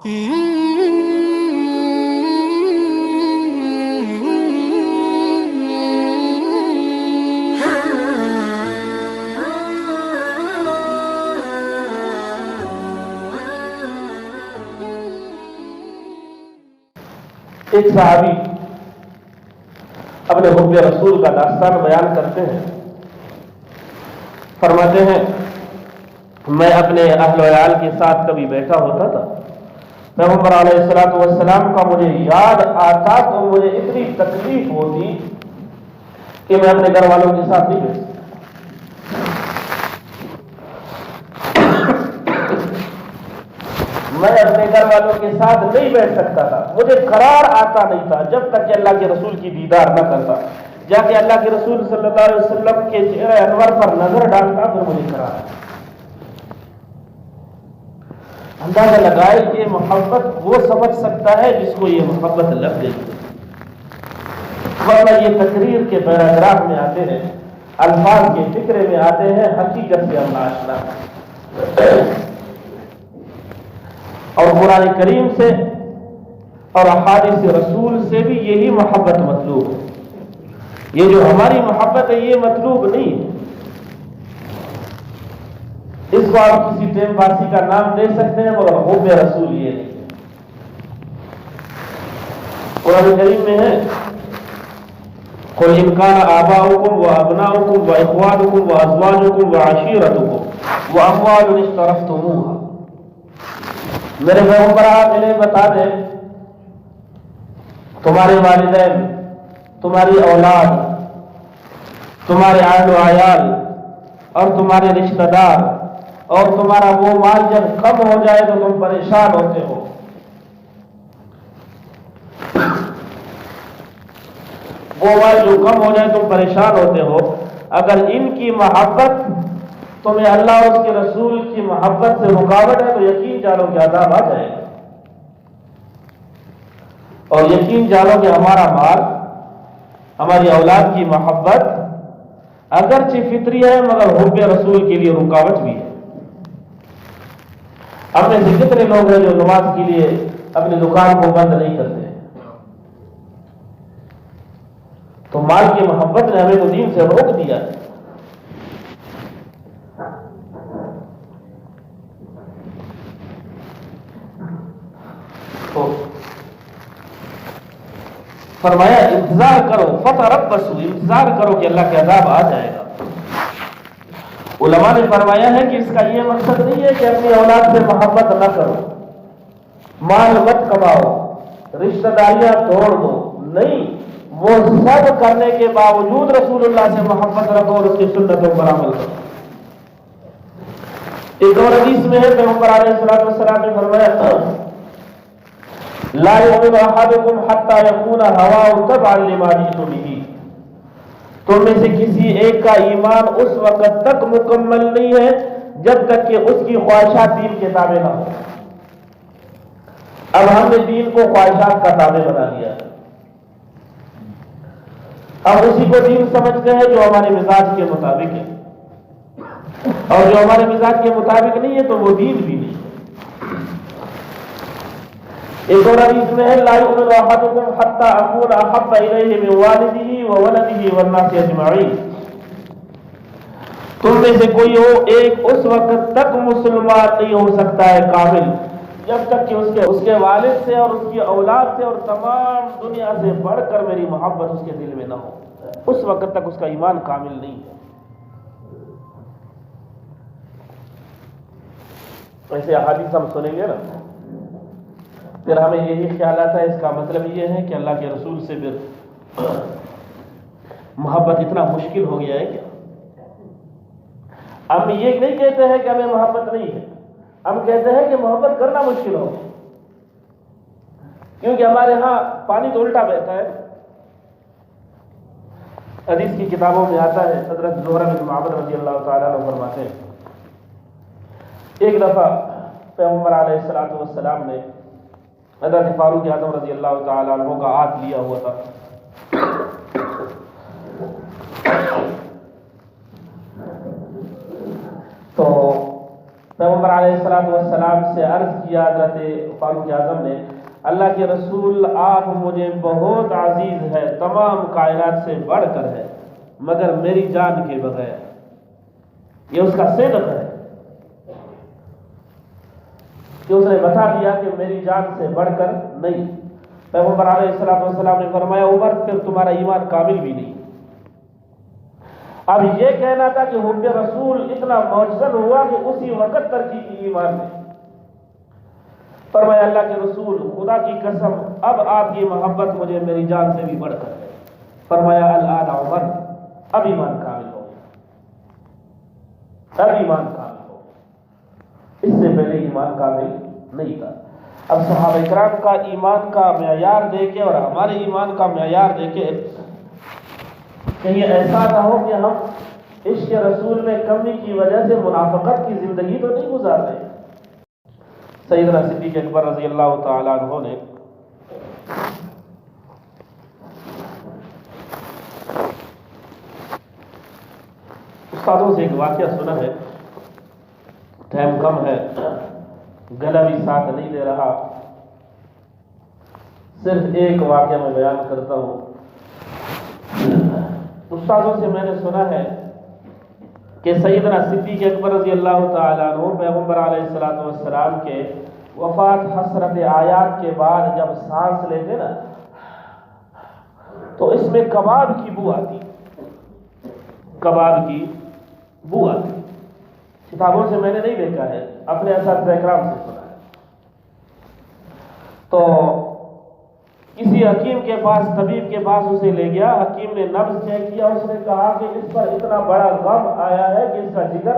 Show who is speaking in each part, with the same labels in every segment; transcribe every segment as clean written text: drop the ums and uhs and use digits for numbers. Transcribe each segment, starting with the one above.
Speaker 1: ایک صحابی اپنے حب رسول کا داستان بیان کرتے ہیں، فرماتے ہیں میں اپنے اہل و عیال کے ساتھ کبھی بیٹھا ہوتا تھا، پیغمبر علیہ الصلوۃ والسلام کا مجھے یاد آتا تو مجھے اتنی تکلیف ہوتی کہ میں اپنے گھر والوں کے ساتھ نہیں بیٹھ سکتا۔ میں اپنے گھر والوں کے ساتھ نہیں بیٹھ سکتا تھا، مجھے قرار آتا نہیں تھا جب تک کہ اللہ کے رسول کی دیدار نہ کرتا، جا کے اللہ کے رسول صلی اللہ علیہ وسلم کے چہرے انور پر نظر ڈالتا پھر مجھے قرار آتا۔ اندازہ لگائے کہ محبت وہ سمجھ سکتا ہے جس کو یہ محبت لگ گئی، ورنہ یہ تقریر کے پیراگراف میں آتے ہیں، الفاظ کے فکرے میں آتے ہیں، حقیقت سے ہم ناشنا ہیں۔ اور قرآن کریم سے اور احادیث رسول سے بھی یہی محبت مطلوب ہے۔ یہ جو ہماری محبت ہے یہ مطلوب نہیں ہے، اس کو آپ کسی ٹیم باسی کا نام دے سکتے ہیں مگر حب رسول یہ نہیں ہے۔ قرآن کریم میں ہے قُلْ إِنْ كَانَ آبَاؤُكُمْ وَأَبْنَاؤُكُمْ وَإِخْوَانُكُمْ وَأَزْوَاجُكُمْ وَعَشِيرَتُكُمْ وَأَمْوَالٌ اقْتَرَفْتُمُوهَا۔ میرے پیغمبر آپ انہیں بتا دیں تمہارے والدین، تمہاری اولاد، تمہارے اہل و عیال اور تمہارے رشتہ دار اور تمہارا وہ مال جب کم ہو جائے تو تم پریشان ہوتے ہو، وہ مال جو کم ہو جائے تم پریشان ہوتے ہو، اگر ان کی محبت تمہیں اللہ اور اس کے رسول کی محبت سے رکاوٹ ہے تو یقین جانو کہ عذاب آ جائے گا، اور یقین جانو کہ ہمارا مال، ہماری اولاد کی محبت اگرچہ فطری ہے مگر حب رسول کے لیے رکاوٹ بھی ہے۔ ہم میں سے کتنے لوگ ہیں جو نماز کے لیے اپنی دکان کو بند نہیں کرتے؟ تو مال کی محبت نے ہمیں تو دین سے روک دیا ہے۔ تو فرمایا انتظار کرو، فتربصوا، انتظار کرو کہ اللہ کے عذاب آ جائے گا۔ علماء نے فرمایا ہے کہ اس کا یہ مقصد نہیں ہے کہ اپنی اولاد سے محبت نہ کرو، مال مت کماؤ، رشتہ داریاں توڑ دو، نہیں، وہ سب کرنے کے باوجود رسول اللہ سے محبت رکھو اور اس کی سنتوں پر عمل کرو۔ ایک اور حدیث میں ہے پیغمبر علیہ الصلوۃ والسلام نے فرمایا لا يؤمن احدكم حتى يكون هواه تبعا لما جئت به۔ تم میں سے کسی ایک کا ایمان اس وقت تک مکمل نہیں ہے جب تک کہ اس کی خواہشات دین کے تابع نہ ہو۔ اب ہم نے دین کو خواہشات کا تابع بنا دیا ہے، اب اسی کو دین سمجھتے ہیں جو ہمارے مزاج کے مطابق ہے، اور جو ہمارے مزاج کے مطابق نہیں ہے تو وہ دین بھی نہیں ہے۔ ایک اور حدیث میں ہے لا يؤمن احدكم حتى اكون احب اليه من والده وولده والناس اجمعين۔ تم میں سے کوئی ہو ایک اس وقت تک مسلمان نہیں ہو سکتا ہے کامل جب تک کہ اس کے والد سے اور اس کی اولاد سے اور تمام دنیا سے بڑھ کر میری محبت اس کے دل میں نہ ہو، اس وقت تک اس کا ایمان کامل نہیں ہے۔ ایسے احادیث ہم سنیں گے نا پھر ہمیں یہی خیال آتا ہے اس کا مطلب یہ ہے کہ اللہ کے رسول سے پھر محبت اتنا مشکل ہو گیا ہے کیا؟ ہم یہ نہیں کہتے ہیں کہ ہمیں محبت نہیں ہے، ہم کہتے ہیں کہ محبت کرنا مشکل ہو، کیونکہ ہمارے ہاں پانی تو الٹا بہتا ہے۔ حدیث کی کتابوں میں آتا ہے، حضرت زہرہ بن معبد رضی اللہ تعالیٰ عنہ فرماتے ہیں ایک دفعہ پیغمبر علیہ الصلوۃ والسلام نے حضرت فاروق اعظم رضی اللہ تعالیٰ عنہ کا ہاتھ لیا ہوا تھا، تو پیغمبر علیہ السلام سے عرض کیا حضرت فاروق اعظم نے، اللہ کے رسول آپ مجھے بہت عزیز ہے، تمام کائنات سے بڑھ کر ہے، مگر میری جان کے بغیر۔ یہ اس کا صدق ہے کہ اس نے بتا دیا کہ میری جان سے بڑھ کر نہیں۔ پیغمبر علیہ السلام نے فرمایا عمر پھر تمہارا ایمان کامل بھی نہیں۔ اب یہ کہنا تھا کہ حب رسول اتنا معجزن ہوا کہ اسی وقت ترقی کی ایمان میں۔ فرمایا اللہ کے رسول خدا کی قسم اب آپ کی محبت مجھے میری جان سے بھی بڑھ کر ہے۔ فرمایا الآن عمر، اب ایمان کامل ہو گیا، اب ایمان کامل ہو گیا، اس سے پہلے ایمان کامل نہیں تھا۔ اب صحابہ کرام کا ایمان کا معیار دیکھے اور ہمارے ایمان کا معیار دیکھے، کہیں ایسا نہ ہو کہ ہم عشق رسول میں کمی کی وجہ سے منافقت کی زندگی تو نہیں گزار رہے۔ سیدنا صدیق اکبر رضی اللہ تعالیٰ عنہ نے استادوں سے ایک واقعہ سنا ہے، ٹائم کم ہے، گلا بھی ساتھ نہیں دے رہا، صرف ایک واقعہ میں بیان کرتا ہوں۔ استادوں سے میں نے سنا ہے کہ سیدنا صدیق اکبر رضی اللہ تعالیٰ عنہ پیغمبر علیہ السلام کے وفات حسرت آیات کے بعد جب سانس لیتے نا تو اس میں کباب کی بو آتی، کباب کی بو آتی۔ کتابوں سے میں نے نہیں دیکھا ہے، اپنے اساتذہ کرام سے سنا ہے۔ تو کسی حکیم کے پاس، طبیب کے پاس اسے لے گیا، حکیم نے نبض چیک کیا، اس نے کہا کہ اس پر اتنا بڑا غم آیا ہے کہ اس کا جگر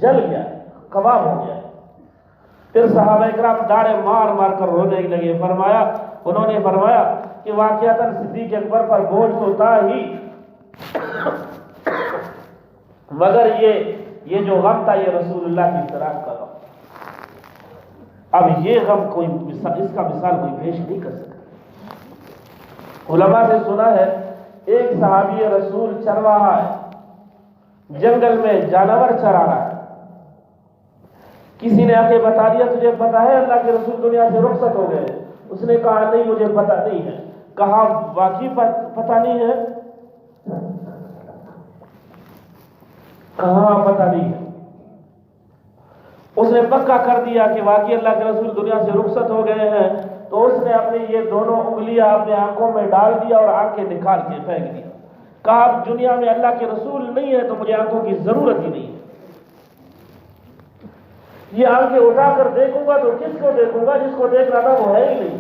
Speaker 1: جل گیا، کباب ہو گیا۔ پھر صحابہ کرام داڑے مار مار کر رونے لگے۔ انہوں نے فرمایا کہ واقعتاً صدیق اکبر پر بوجھ تو تھا ہی، مگر یہ جو غم تھا یہ رسول اللہ کی فراق کا غم۔ اب یہ غم کوئی اس کا مثال کوئی پیش نہیں کر سکتا۔ علماء سے سنا ہے ایک صحابی رسول چل رہا ہے، جنگل میں جانور چرا رہا ہے، کسی نے آ کے بتا دیا تجھے پتا ہے اللہ کے رسول دنیا سے رخصت ہو گئے؟ اس نے کہا نہیں مجھے پتا نہیں ہے۔ کہا واقعی پتا نہیں ہے؟ کہاں پتا نہیں ہے؟ اس نے پکا کر دیا کہ واقعی اللہ کے رسول دنیا سے رخصت ہو گئے ہیں۔ تو اس نے اپنی یہ دونوں انگلیاں اپنے آنکھوں میں ڈال دیا اور آنکھیں نکال کے پھینک دی۔ کہا اب دنیا میں اللہ کے رسول نہیں ہے تو مجھے آنکھوں کی ضرورت ہی نہیں ہے۔ یہ آنکھیں اٹھا کر دیکھوں گا تو کس کو دیکھوں گا؟ جس کو دیکھنا تھا وہ ہے ہی نہیں۔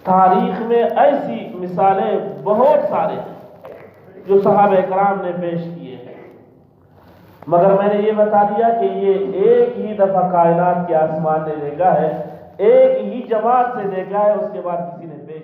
Speaker 1: تاریخ میں ایسی مثالیں بہت سارے ہیں جو صحابہ کرام نے پیش کیے ہیں، مگر میں نے یہ بتا دیا کہ یہ ایک ہی دفعہ کائنات کے آسمان نے دیکھا ہے، ایک ہی جماعت سے دیکھا ہے، اس کے بعد کسی نے پیش